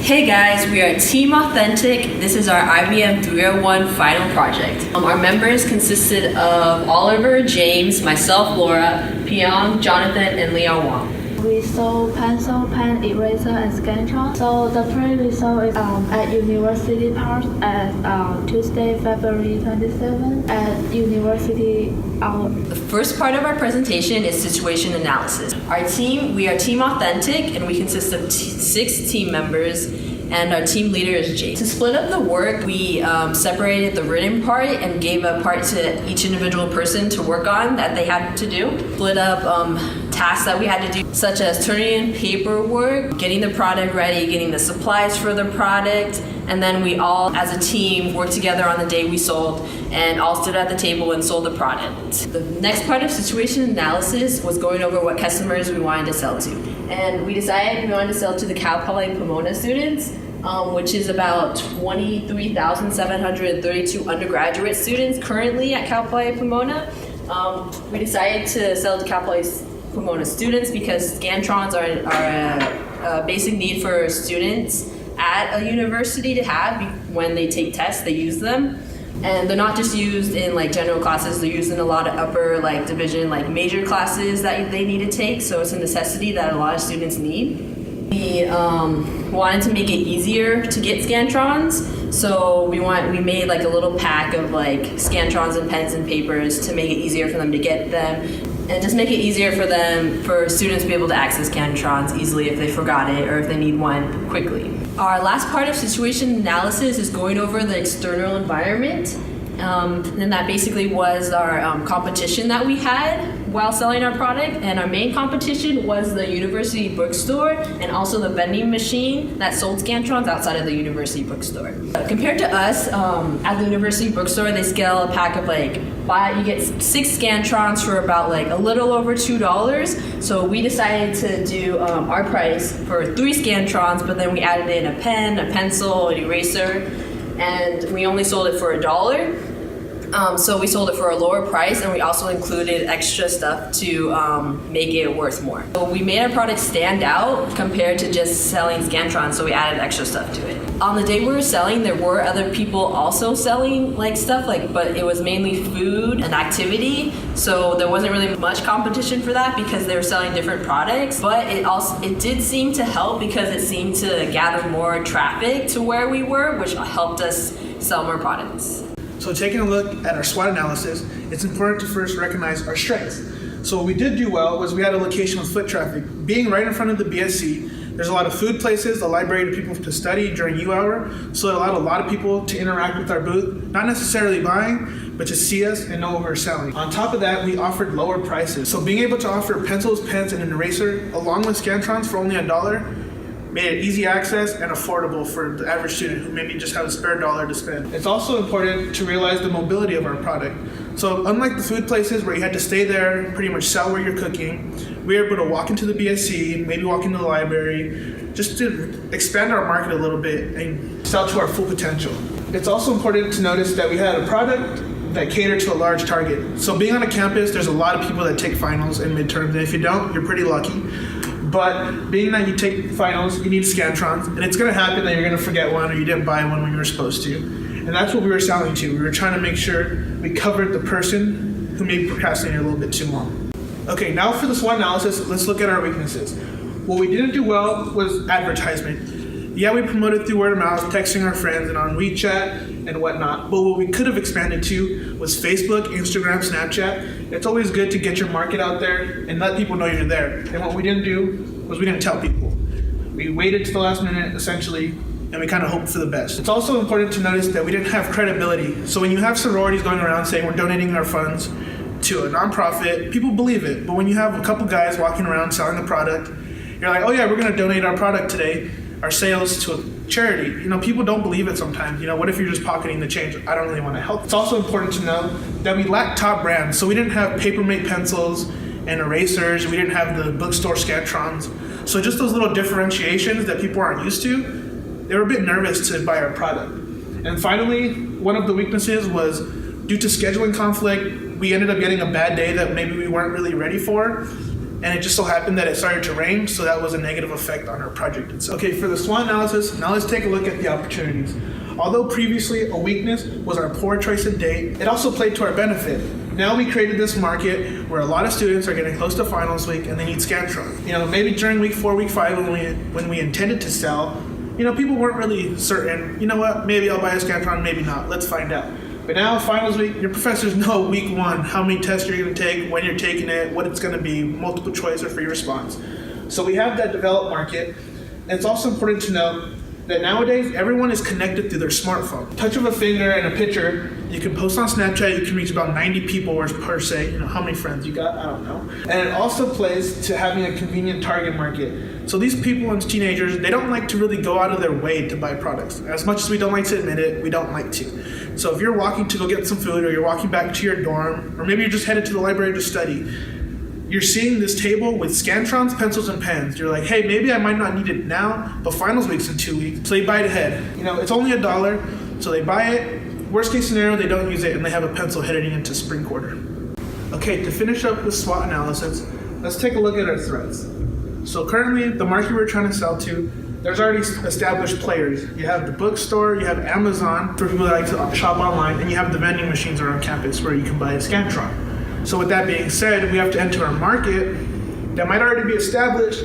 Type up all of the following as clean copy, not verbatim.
Hey guys, we are Team Authentic. This is our IBM 301 final project. Our members consisted of Oliver, James, myself, Laura, Peien, Jonathan, and Lianghuan. We saw pencil, pen, eraser, and Scantron. So the pre-result is at University Park at Tuesday, February 27th at University Hour. The first part of our presentation is situation analysis. We are Team Authentic, and we consist of 6 team members, and our team leader is Jay. To split up the work, we separated the written part and gave a part to each individual person to work on that they had to do. Split up tasks that we had to do, such as turning in paperwork, getting the product ready, getting the supplies for the product, and then we all, as a team, worked together on the day we sold and all stood at the table and sold the product. The next part of situation analysis was going over what customers we wanted to sell to. And we decided we wanted to sell to the Cal Poly Pomona students, which is about 23,732 undergraduate students currently at Cal Poly Pomona. We decided to sell to Cal Poly Pomona students because Scantrons are a basic need for students at a university to have. When they take tests, they use them. And they're not just used in like general classes, they're used in a lot of upper like division, like major classes that they need to take. So it's a necessity that a lot of students need. We wanted to make it easier to get Scantrons. So we made like a little pack of like Scantrons and pens and papers to make it easier for them to get them. And just make it easier for students to be able to access Scantrons easily if they forgot it or if they need one quickly. Our last part of situation analysis is going over the external environment. And that basically was our competition that we had while selling our product. And our main competition was the university bookstore and also the vending machine that sold Scantrons outside of the university bookstore. Compared to us, at the university bookstore, they scale a pack of you get 6 Scantrons for about like a little over $2. So we decided to do our price for 3 Scantrons, but then we added in a pen, a pencil, an eraser, and we only sold it for $1. So we sold it for a lower price, and we also included extra stuff to make it worth more. So we made our product stand out compared to just selling Scantrons, so we added extra stuff to it. On the day we were selling, there were other people also selling stuff, but it was mainly food and activity, so there wasn't really much competition for that because they were selling different products. But it did seem to help because it seemed to gather more traffic to where we were, which helped us sell more products. So taking a look at our SWOT analysis, it's important to first recognize our strengths. So what we did do well was we had a location with foot traffic. Being right in front of the BSC, there's a lot of food places, a library to people to study during U hour, so it allowed a lot of people to interact with our booth, not necessarily buying, but to see us and know what we're selling. On top of that, we offered lower prices. So being able to offer pencils, pens, and an eraser, along with Scantrons for only $1, made it easy access and affordable for the average student who maybe just have a spare $1 to spend. It's also important to realize the mobility of our product. So unlike the food places where you had to stay there, pretty much sell where you're cooking, we were able to walk into the BSC, maybe walk into the library, just to expand our market a little bit and sell to our full potential. It's also important to notice that we had a product that catered to a large target. So being on a campus, there's a lot of people that take finals and midterms, and if you don't, you're pretty lucky. But being that you take finals, you need Scantrons, and it's going to happen that you're going to forget one or you didn't buy one when you were supposed to. And that's what we were selling to. We were trying to make sure we covered the person who maybe procrastinated a little bit too long. Okay, now for the SWOT analysis, let's look at our weaknesses. What we didn't do well was advertisement. Yeah, we promoted through word of mouth, texting our friends and on WeChat and whatnot, but what we could have expanded to was Facebook, Instagram, Snapchat. It's always good to get your market out there and let people know you're there. And what we didn't do was we didn't tell people. We waited to the last minute, essentially, and we kind of hoped for the best. It's also important to notice that we didn't have credibility. So when you have sororities going around saying we're donating our funds to a nonprofit, people believe it. But when you have a couple guys walking around selling the product, you're like, oh yeah, we're gonna donate our product today, our sales to a charity. People don't believe it sometimes. What if you're just pocketing the change? I don't really want to help. It's also important to know that we lack top brands. So we didn't have Papermate pencils and erasers. We didn't have the bookstore Scantrons. So just those little differentiations that people aren't used to, they were a bit nervous to buy our product. And finally, one of the weaknesses was due to scheduling conflict, we ended up getting a bad day that maybe we weren't really ready for. and it just so happened that it started to rain, so that was a negative effect on our project itself. Okay, for the SWOT analysis, now let's take a look at the opportunities. Although previously a weakness was our poor choice of date, it also played to our benefit. Now we created this market where a lot of students are getting close to finals week and they need Scantron. Maybe during week 4, week 5, when we intended to sell, people weren't really certain. Maybe I'll buy a Scantron, maybe not. Let's find out. But now, finals week, your professors know week 1 how many tests you're going to take, when you're taking it, what it's going to be, multiple choice or free response. So we have that developed market. And it's also important to note that nowadays, everyone is connected through their smartphone. Touch of a finger and a picture, you can post on Snapchat, you can reach about 90 people or per se. How many friends you got? I don't know. And it also plays to having a convenient target market. So these people and teenagers, they don't like to really go out of their way to buy products. As much as we don't like to admit it, we don't like to. So if you're walking to go get some food, or you're walking back to your dorm, or maybe you're just headed to the library to study, you're seeing this table with Scantrons, pencils, and pens. You're like, hey, maybe I might not need it now, but finals week's in 2 weeks, so they buy it ahead. It's only $1, so they buy it. Worst case scenario, they don't use it, and they have a pencil heading into spring quarter. Okay, to finish up the SWOT analysis, let's take a look at our threats. So currently, the market we're trying to sell to, there's already established players. You have the bookstore, you have Amazon for people that like to shop online, and you have the vending machines around campus where you can buy a Scantron. So with that being said, we have to enter a market that might already be established,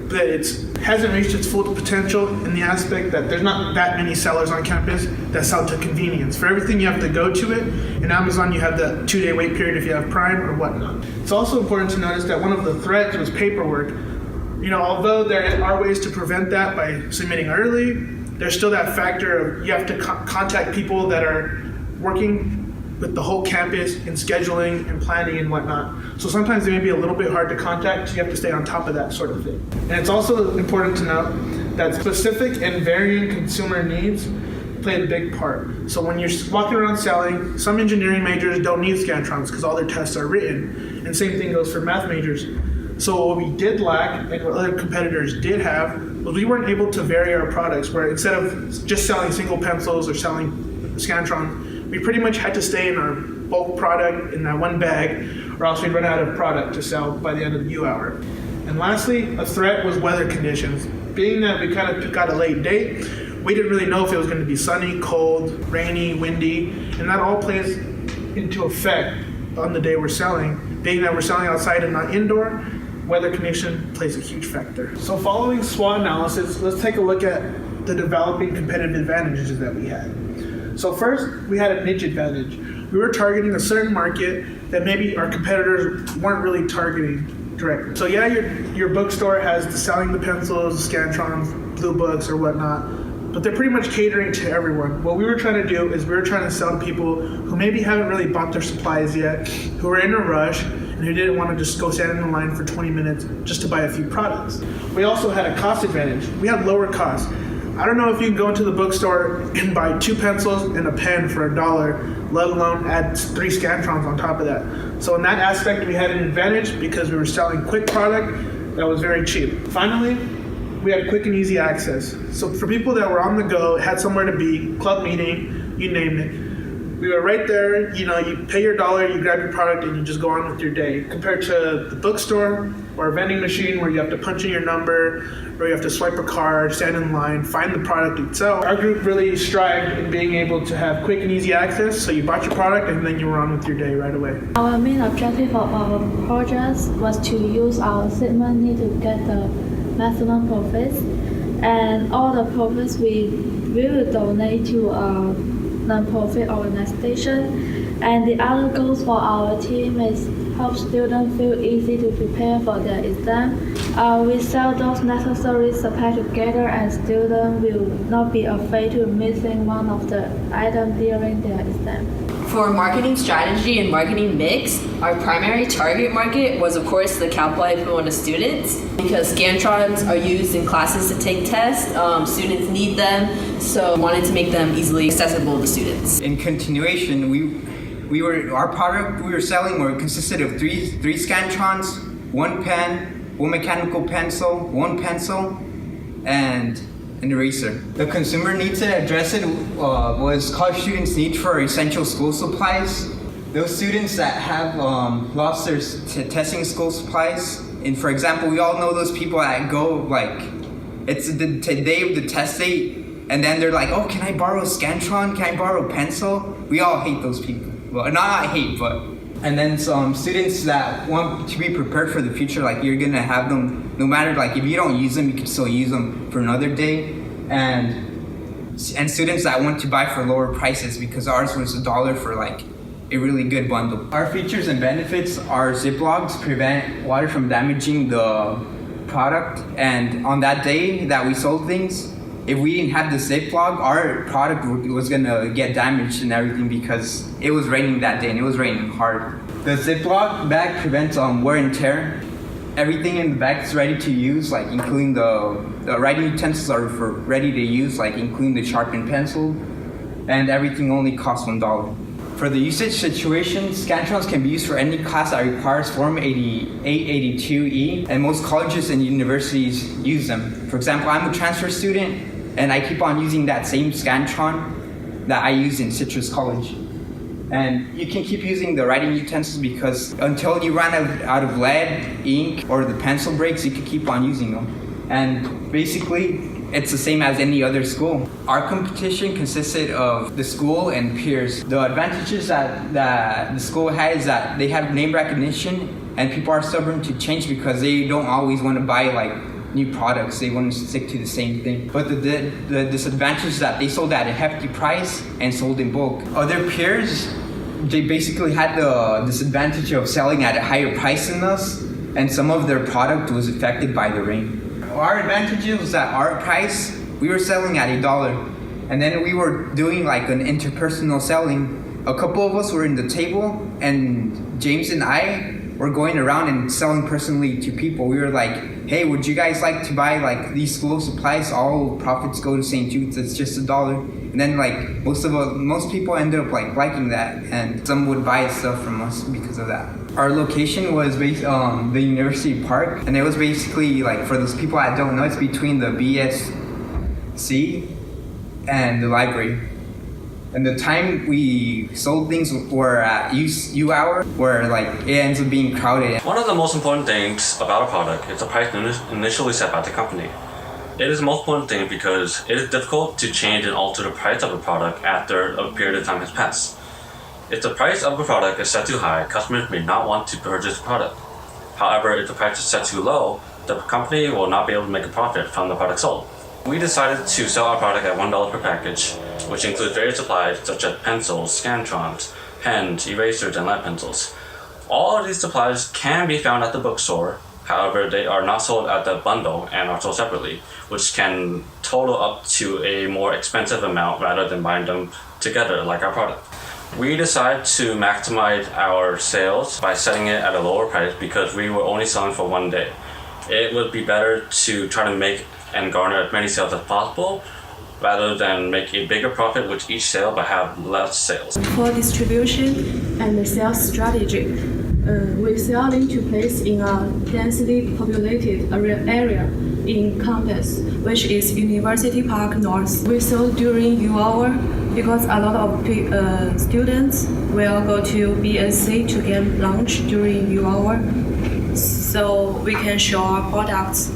but it hasn't reached its full potential in the aspect that there's not that many sellers on campus that sell to convenience. For everything, you have to go to it. In Amazon, you have the 2-day wait period if you have Prime or whatnot. It's also important to notice that one of the threats was paperwork. Although there are ways to prevent that by submitting early, there's still that factor of you have to contact people that are working with the whole campus in scheduling and planning and whatnot. So sometimes they may be a little bit hard to contact, so you have to stay on top of that sort of thing. And it's also important to note that specific and varying consumer needs play a big part. So when you're walking around selling, some engineering majors don't need Scantrons because all their tests are written. And same thing goes for math majors. So what we did lack, and what other competitors did have, was we weren't able to vary our products, where instead of just selling single pencils or selling Scantron, we pretty much had to stay in our bulk product in that one bag, or else we'd run out of product to sell by the end of the U hour. And lastly, a threat was weather conditions. Being that we kind of got a late date, we didn't really know if it was going to be sunny, cold, rainy, windy, and that all plays into effect on the day we're selling. Being that we're selling outside and not indoor, weather condition plays a huge factor. So following SWOT analysis, let's take a look at the developing competitive advantages that we had. So first, we had a niche advantage. We were targeting a certain market that maybe our competitors weren't really targeting directly. So yeah, your bookstore has the selling the pencils, Scantrons, blue books, or whatnot, but they're pretty much catering to everyone. What we were trying to do is we were trying to sell to people who maybe haven't really bought their supplies yet, who are in a rush, and who didn't want to just go stand in the line for 20 minutes just to buy a few products. We also had a cost advantage. We had lower costs. I don't know if you can go into the bookstore and buy 2 pencils and a pen for $1, let alone add 3 Scantrons on top of that. So in that aspect, we had an advantage because we were selling quick product that was very cheap. Finally, we had quick and easy access. So for people that were on the go, had somewhere to be, club meeting, you name it, we were right there. You pay your $1, you grab your product, and you just go on with your day. Compared to the bookstore or a vending machine where you have to punch in your number, or you have to swipe a card, stand in line, find the product itself. Our group really strived in being able to have quick and easy access, so you bought your product and then you were on with your day right away. Our main objective of our project was to use our seed money to get the maximum profits, and all the profits we will donate to a non-profit organization. And the other goals for our team is help students feel easy to prepare for their exam. We sell those necessary supplies together, and students will not be afraid to missing one of the items during their exam. For marketing strategy and marketing mix, our primary target market was, of course, the Cal Poly Pomona students, because Scantrons are used in classes to take tests. Students need them, so we wanted to make them easily accessible to students. In continuation, our product we were selling consisted of three Scantrons, 1 pen, 1 mechanical pencil, 1 pencil, and an eraser. The consumer need to address it was college students' need for essential school supplies. Those students that have lost their testing school supplies And for example, we all know those people that go like, it's the day of the test date, and then they're like, oh, can I borrow a Scantron? Can I borrow a pencil? We all hate those people. Well, not I hate, but. And then some students that want to be prepared for the future, like you're gonna have them, no matter like if you don't use them, you can still use them for another day. And students that want to buy for lower prices, because ours was $1 for like a really good bundle. Our features and benefits are Ziplocs prevent water from damaging the product. And on that day that we sold things, if we didn't have the Ziploc, our product was gonna get damaged and everything because it was raining that day and it was raining hard. The Ziploc bag prevents wear and tear. Everything in the bag is ready to use, like including the writing utensils are for ready to use, like including the sharpened pencil, and everything only costs $1. For the usage situation, Scantrons can be used for any class that requires Form 882E, and most colleges and universities use them. For example, I'm a transfer student, and I keep on using that same Scantron that I used in Citrus College. And you can keep using the writing utensils because until you run out of lead, ink, or the pencil breaks, you can keep on using them. And basically, it's the same as any other school. Our competition consisted of the school and peers. The advantages that the school had is that they have name recognition, and people are stubborn to change because they don't always want to buy like new products. They want to stick to the same thing. But the disadvantage is that they sold at a hefty price and sold in bulk. Other peers, they basically had the disadvantage of selling at a higher price than us, and some of their product was affected by the rain. Our advantage was that our price, we were selling at $1, and then we were doing like an interpersonal selling. A couple of us were in the table, and James and I were going around and selling personally to people. We were like, hey, would you guys like to buy like these school supplies? All profits go to St. Jude's, it's just $1. And then like most people ended up like liking that, and some would buy stuff from us because of that. Our location was based on the University Park, and it was basically like, for those people that don't know, it's between the BSC and the library. And the time we sold things were at U hour, where like it ends up being crowded. One of the most important things about a product is the price initially set by the company. It is the most important thing because it is difficult to change and alter the price of a product after a period of time has passed. If the price of a product is set too high, customers may not want to purchase the product. However, if the price is set too low, the company will not be able to make a profit from the product sold. We decided to sell our product at $1 per package, which includes various supplies such as pencils, Scantrons, pens, erasers, and lead pencils. All of these supplies can be found at the bookstore. However, they are not sold at the bundle and are sold separately, which can total up to a more expensive amount rather than buying them together like our product. We decided to maximize our sales by setting it at a lower price because we were only selling for one day. It would be better to try to make and garner as many sales as possible rather than make a bigger profit with each sale but have less sales. For distribution and the sales strategy, we sell into place in a densely populated area in campus, which is University Park North. We sold during U hour because a lot of students will go to BSC to get lunch during U hour, so we can show our products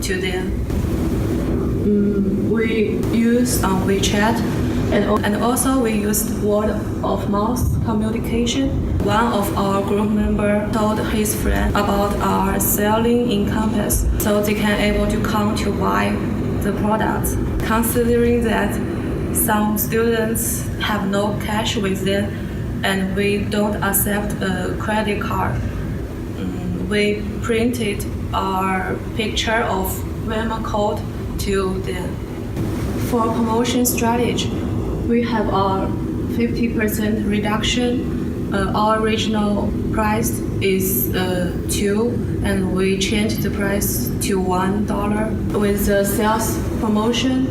to them. We use WeChat, and also we used word of mouth communication. One of our group members told his friend about our selling in campus, so they can able to come to buy the products. Considering that some students have no cash with them and we don't accept a credit card, we printed our picture of Venmo code to them. For promotion strategy, we have a 50% reduction. Our original price is $2, and we changed the price to $1 with the sales promotion.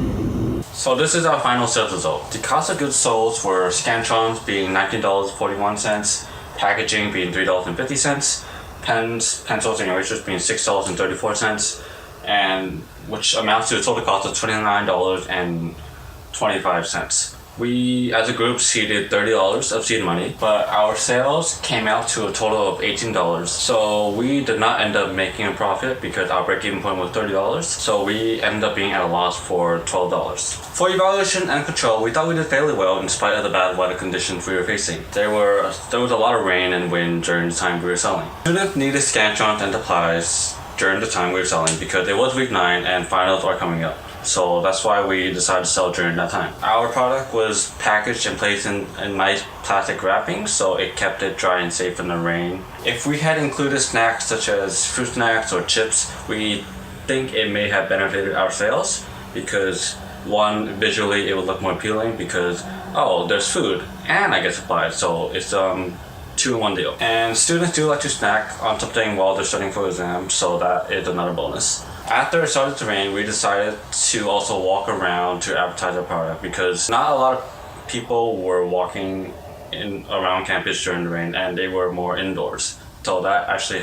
So this is our final sales result. The cost of goods sold were Scantrons being $19.41, packaging being $3.50, pens, pencils, and erasers being $6.34, and which amounts to a total cost of $29.25. We, as a group, seeded $30 of seed money, but our sales came out to a total of $18. So we did not end up making a profit because our break-even point was $30. So we ended up being at a loss for $12. For evaluation and control, we thought we did fairly well in spite of the bad weather conditions we were facing. There was a lot of rain and wind during the time we were selling. Students needed Scantrons and supplies during the time we were selling because it was week 9 and finals are coming up. So that's why we decided to sell during that time. Our product was packaged and placed in nice plastic wrapping, so it kept it dry and safe in the rain. If we had included snacks such as fruit snacks or chips, we think it may have benefited our sales because one, visually it would look more appealing because, oh, there's food and I get supplies, so it's 2-in-1 deal. And students do like to snack on something while they're studying for exams, so that is another bonus. After it started to rain, we decided to also walk around to advertise our product because not a lot of people were walking around campus during the rain and they were more indoors. So that actually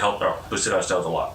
boosted our sales a lot.